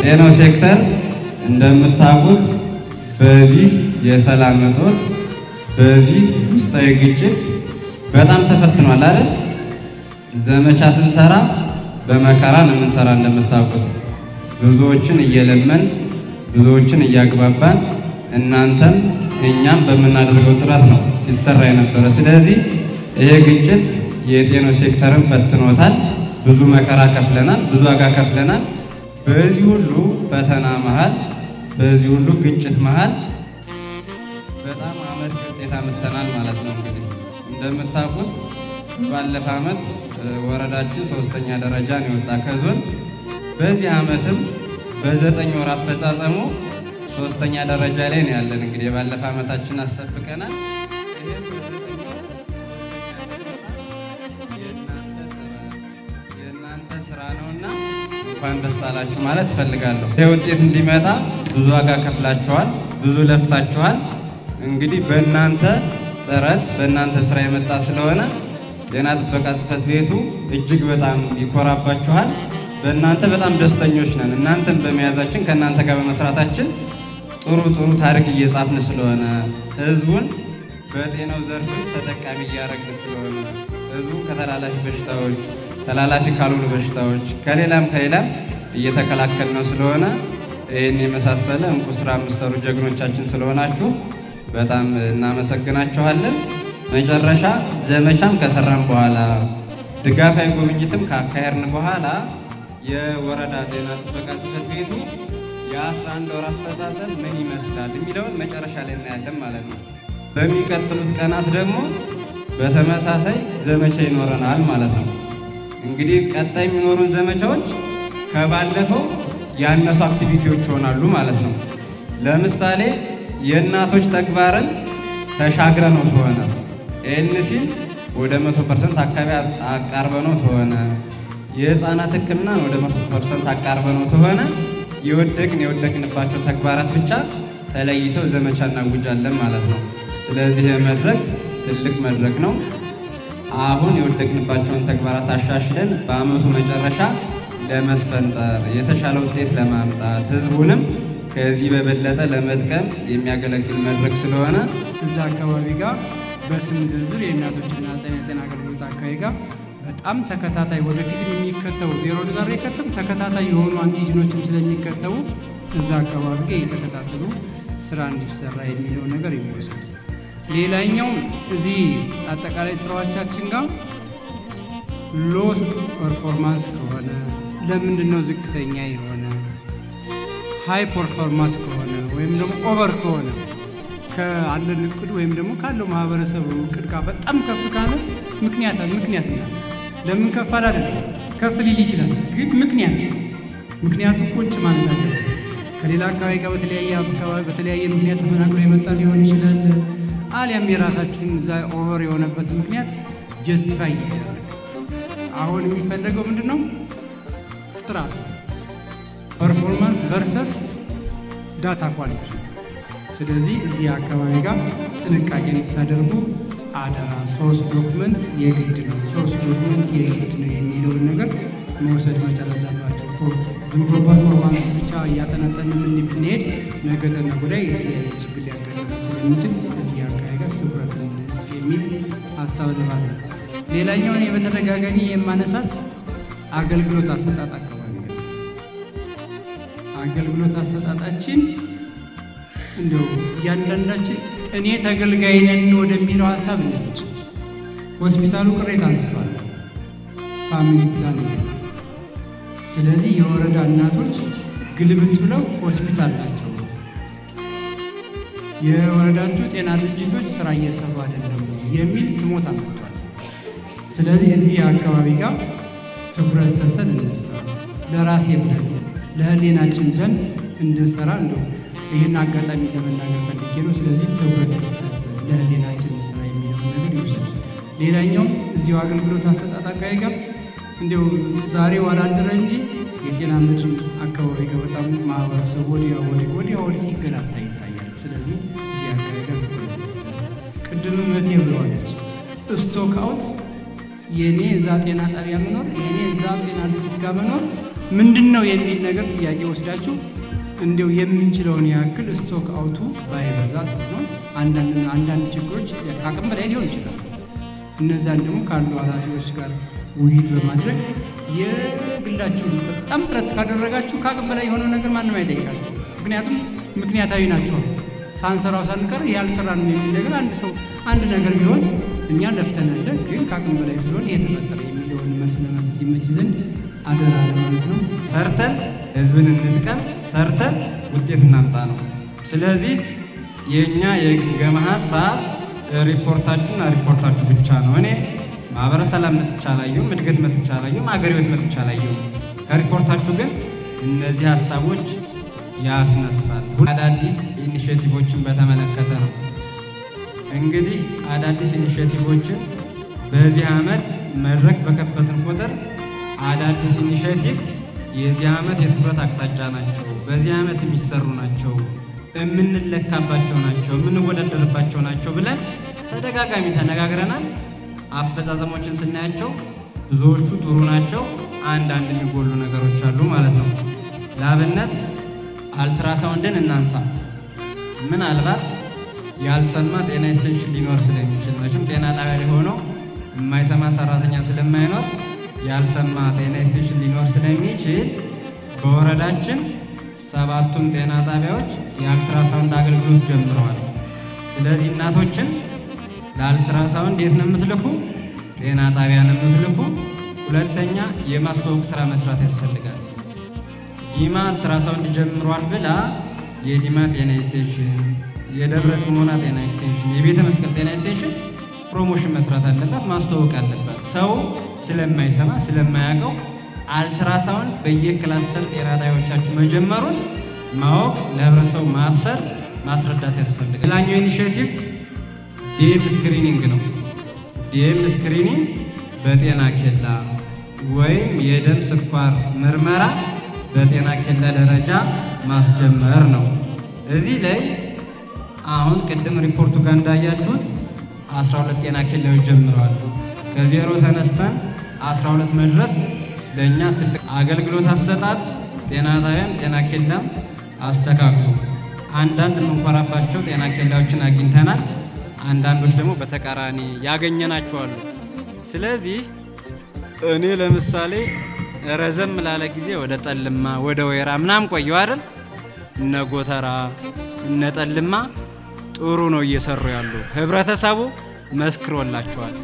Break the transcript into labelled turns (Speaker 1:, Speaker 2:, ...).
Speaker 1: ጤናው ሴክተር እንደምታውቁት በዚህ የሰላም እጦት በዚህ ውስጣዊ ግጭት በጣም ተፈትኗል አይደል? ዘመቻ ስንሰራ በመከራ ነው የምንሰራ። እንደምታውቁት ብዙዎችን እየለመን ብዙዎችን እያግባባን እናንተም እኛም በምናደርገው ጥረት ነው ሲሰራ የነበረ። ስለዚህ ይሄ ግጭት የጤናው ሴክተርን ፈትኖታል። ብዙ መከራ ከፍለናል፣ ብዙ ዋጋ ከፍለናል። በዚህ ሁሉ ፈተና መሃል በዚህ ሁሉ ግጭት መሃል በጣም አመርቂ ውጤት አምጥተናል ማለት ነው። እንግዲህ እንደምታውቁት ባለፈ ዓመት ወረዳችን 3ኛ ደረጃን የወጣ ከዞን በዚህ ዓመትም በ9 ወር አፈጻጸሙ 3ኛ ደረጃ ላይ ነው ያለን። እንግዲህ የባለፈ ዓመታችን አስጠብቀናል። የእናንተ ስራ ነውና እንኳን ደስ አላችሁ ማለት እፈልጋለሁ። ይህ ውጤት እንዲመጣ ብዙ ዋጋ ከፍላችኋል፣ ብዙ ለፍታችኋል። እንግዲህ በእናንተ ጥረት በእናንተ ስራ የመጣ ስለሆነ ጤና ጥበቃ ጽሕፈት ቤቱ እጅግ በጣም ይኮራባችኋል። በእናንተ በጣም ደስተኞች ነን። እናንተን በመያዛችን ከእናንተ ጋር በመስራታችን ጥሩ ታሪክ እየጻፍን ስለሆነ ህዝቡን በጤናው ዘርፍ ተጠቃሚ እያደረግን ስለሆነ ህዝቡን ከተላላፊ በሽታዎች ተላላፊ ካልሆኑ በሽታዎች ከሌላም እየተከላከልነው ስለሆነ ይህን የመሳሰለ እንቁ ስራ የምትሰሩ ጀግኖቻችን ስለሆናችሁ በጣም እናመሰግናችኋለን። መጨረሻ ዘመቻም ከሰራን በኋላ ድጋፋዊ ጉብኝትም ካካሄድን በኋላ የወረዳ ጤና ጥበቃ ጽሕፈት ቤቱ የ11 ወር አፈጻጸም ምን ይመስላል የሚለውን መጨረሻ ላይ እናያለን ማለት ነው። በሚቀጥሉት ቀናት ደግሞ በተመሳሳይ ዘመቻ ይኖረናል ማለት ነው። እንግዲህ ቀጣይ የሚኖሩን ዘመቻዎች ከባለፈው ያነሱ አክቲቪቲዎች ይሆናሉ ማለት ነው። ለምሳሌ የእናቶች ተግባርን ተሻግረ ነው ተሆነ ሲል ወደ 100% አካባቢ አቃርበ ነው ተሆነ የህፃናት ሕክምና ወደ 100% አቃርበ ነው ተሆነ የወደቅንባቸው ተግባራት ብቻ ተለይተው ዘመቻ እናውጃለን ማለት ነው። ስለዚህ የመድረክ ትልቅ መድረክ ነው። አሁን የወደቅንባቸውን ተግባራት አሻሽለን በአመቱ መጨረሻ ለመስፈንጠር የተሻለ ውጤት ለማምጣት ህዝቡንም ከዚህ በበለጠ ለመጥቀም የሚያገለግል መድረክ ስለሆነ
Speaker 2: እዛ አካባቢ ጋር በስም ዝርዝር የእናቶችና ህፃናት ጤና አገልግሎት አካባቢ ጋር በጣም ተከታታይ ወደፊትም የሚከተቡ ዜሮ ዛሬ ከተም ተከታታይ የሆኑ አንቲጂኖችም ስለሚከተቡ እዛ አካባቢ ጋር የተከታተሉ ስራ እንዲሰራ የሚለው ነገር ይወሰድ። ሌላኛው እዚህ አጠቃላይ ስራዎቻችን ጋር ሎ ፐርፎርማንስ ከሆነ ለምንድን ነው ዝቅተኛ የሆነ ሃይ ፐርፎርማንስ ከሆነ ወይም ደግሞ ኦቨር ከሆነ ካለን እቅድ ወይም ደግሞ ካለው ማህበረሰብ እቅድ ጋር በጣም ከፍ ካለ ምክንያት ነው። ለምን ከፍ አላለ? ከፍ ሊል ይችላል፣ ግን ምክንያቱ ቁጭ ማለት አለ። ከሌላ አካባቢ ጋር በተለያየ ምክንያት ተፈናቅሎ የመጣ ሊሆን ይችላል። አሊያም የራሳችን እዛ ኦቨር የሆነበት ምክንያት ጀስቲፋይ ይደረግ። አሁን የሚፈለገው ምንድነው? ጥራት ፐርፎርማንስ ቨርሰስ ዳታ ኳሊቲ። ስለዚህ እዚህ አካባቢ ጋር ጥንቃቄ እንድታደርጉ አደራ። ሶርስ ዶክመንት የግድ ነው የሚለውን ነገር መውሰድ መቻል አለባቸው። ዝም ብሎ ፐርፎርማንስ ብቻ እያጠናጠንን ብንሄድ ነገ ተነገ ወዲያ የተለያየ ችግር ሊያጋጥም ስለሚችል እዚህ አካባቢ ጋር ትኩረት የሚል ሀሳብ ልባት ነው። ሌላኛው እኔ በተደጋጋሚ የማነሳት አገልግሎት አሰጣጥ አካባቢ ነው። አገልግሎት አሰጣጣችን እንደው እያንዳንዳችን እኔ ተገልጋይ ነን ወደሚለው ሀሳብ እንሂድ። ሆስፒታሉ ቅሬታ አንስቷል። ፋሚሊ ፕላን ስለዚህ የወረዳ እናቶች ግልብጥ ብለው ሆስፒታል ናቸው። የወረዳችሁ ጤና ድርጅቶች ስራ እየሰሩ አይደለም የሚል ስሞታ መጥቷል። ስለዚህ እዚህ አካባቢ ጋር ትኩረት ሰጥተን እንስራ። ለራሴ ብለን ለህሊናችን ብለን እንድንሰራ እንደው ይህን አጋጣሚ ለመናገር ፈልጌ ነው። ስለዚህ ትኩረት ይሰጥ፣ ለህሊናችን እንስራ የሚለው ነገር ይውሰድ። ሌላኛው እዚሁ አገልግሎት አሰጣጥ አካባቢ ጋር እንዲሁ ዛሬ ዋላደረ እንጂ የጤና ምድር አካባቢ ጋር በጣም ማህበረሰቡ ወዲያ ወዲህ ሲገላታ ይታያል። ስለዚህ እዚህ አካባቢ ጋር ትኩረት ይሰጥ። ቅድምም እህቴ ብለዋለች፣ ስቶክ አውት የኔ እዛ ጤና ጣቢያ መኖር የኔ እዛ ጤና ድርጅት ጋር መኖር ምንድን ነው የሚል ነገር ጥያቄ ወስዳችሁ እንዲው የምንችለውን ያክል ስቶክ አውቱ ባይበዛ ጥሩ ነው። አንዳንድ ችግሮች ከአቅም በላይ ሊሆን ይችላል። እነዛን ደግሞ ካሉ ኃላፊዎች ጋር ውይይት በማድረግ የግላችሁን በጣም ጥረት ካደረጋችሁ ከአቅም በላይ የሆነው ነገር ማንም አይጠይቃችሁ። ምክንያቱም ምክንያታዊ ናቸው። ሳንሰራው ሳንቀር ያልሰራን የሚል ነገር አንድ ነገር ቢሆን እኛ ለፍተናል፣ ግን ከአቅም በላይ ስለሆነ የተፈጠረ የሚለውን መልስ ለመስጠት ይመች ዘንድ አደራ ለማለት ነው።
Speaker 1: ሰርተን ህዝብን እንጥቀም፣ ሰርተን ውጤት እናምጣ ነው። ስለዚህ የእኛ የግምገማ ሀሳብ ሪፖርታችሁና ሪፖርታችሁ ብቻ ነው። እኔ ማህበረ ሰላም መጥቻ አላየሁም፣ እድገት መጥቻ አላየሁም፣ አገር ቤት መጥቻ አላየሁም። ከሪፖርታችሁ ግን እነዚህ ሀሳቦች ያስነሳል። አዳዲስ ኢኒሼቲቮችን በተመለከተ ነው። እንግዲህ አዳዲስ ኢኒሼቲቮችን በዚህ ዓመት መድረክ በከፈትን ቁጥር አዳዲስ ኢኒሼቲቭ የዚህ ዓመት የትኩረት አቅጣጫ ናቸው፣ በዚህ ዓመት የሚሰሩ ናቸው፣ የምንለካባቸው ናቸው፣ የምንወዳደርባቸው ናቸው ብለን ተደጋጋሚ ተነጋግረናል። አፈጻጸሞችን ስናያቸው ብዙዎቹ ጥሩ ናቸው፣ አንዳንድ የሚጎሉ ነገሮች አሉ ማለት ነው። ለአብነት አልትራሳውንድን እናንሳ። ምናልባት ያልሰማ ጤና ኤክስቴንሽን ሊኖር ስለሚችል መቼም ጤና ጣቢያ ላይ ሆኖ የማይሰማ ሰራተኛ ስለማይኖር ያልሰማ ጤና ኤክስቴንሽን ሊኖር ስለሚችል በወረዳችን 7ቱም ጤና ጣቢያዎች የአልትራሳውንድ አገልግሎት ጀምረዋል። ስለዚህ እናቶችን ለአልትራሳውንድ የት ነው የምትልኩ? ጤና ጣቢያ ነው የምትልኩ። ሁለተኛ የማስተዋወቅ ስራ መስራት ያስፈልጋል። ዲማ አልትራሳውንድ ጀምሯል ብላ የዲማ ጤና ኤክስቴንሽን፣ የደብረ ጽሞና ጤና ኤክስቴንሽን፣ የቤተ መስቀል ጤና ኤክስቴንሽን ፕሮሞሽን መስራት አለባት፣ ማስተዋወቅ አለባት። ሰው ስለማይሰማ ስለማያውቀው አልትራሳውንድ በየክላስተር ጤና ጣቢያዎቻችሁ መጀመሩን ማወቅ፣ ለህብረተሰቡ ማብሰር፣ ማስረዳት ያስፈልጋል። ሌላኛው ኢኒሼቲቭ ዲኤም ስክሪኒንግ ነው። ዲኤም ስክሪኒንግ በጤና ኬላ ወይም የደም ስኳር ምርመራ በጤና ኬላ ደረጃ ማስጀመር ነው። እዚህ ላይ አሁን ቅድም ሪፖርቱ ጋር እንዳያችሁት 12 ጤና ኬላዎች ጀምረዋል። ከዜሮ ተነስተን 12 መድረስ ለእኛ ትልቅ አገልግሎት አሰጣጥ ጤና ጣቢያም ጤና ኬላም አስተካክሉ። አንዳንድ የምንኮራባቸው ጤና ኬላዎችን አግኝተናል። አንዳንዶች ደግሞ በተቃራኒ ያገኘናቸዋሉ። ስለዚህ እኔ ለምሳሌ ረዘም ላለ ጊዜ ወደ ጠልማ ወደ ወይራ ምናምን ቆየው አይደል? እነ ጎተራ እነ ጠልማ ጥሩ ነው እየሰሩ ያሉ፣ ህብረተሰቡ መስክሮላቸዋል።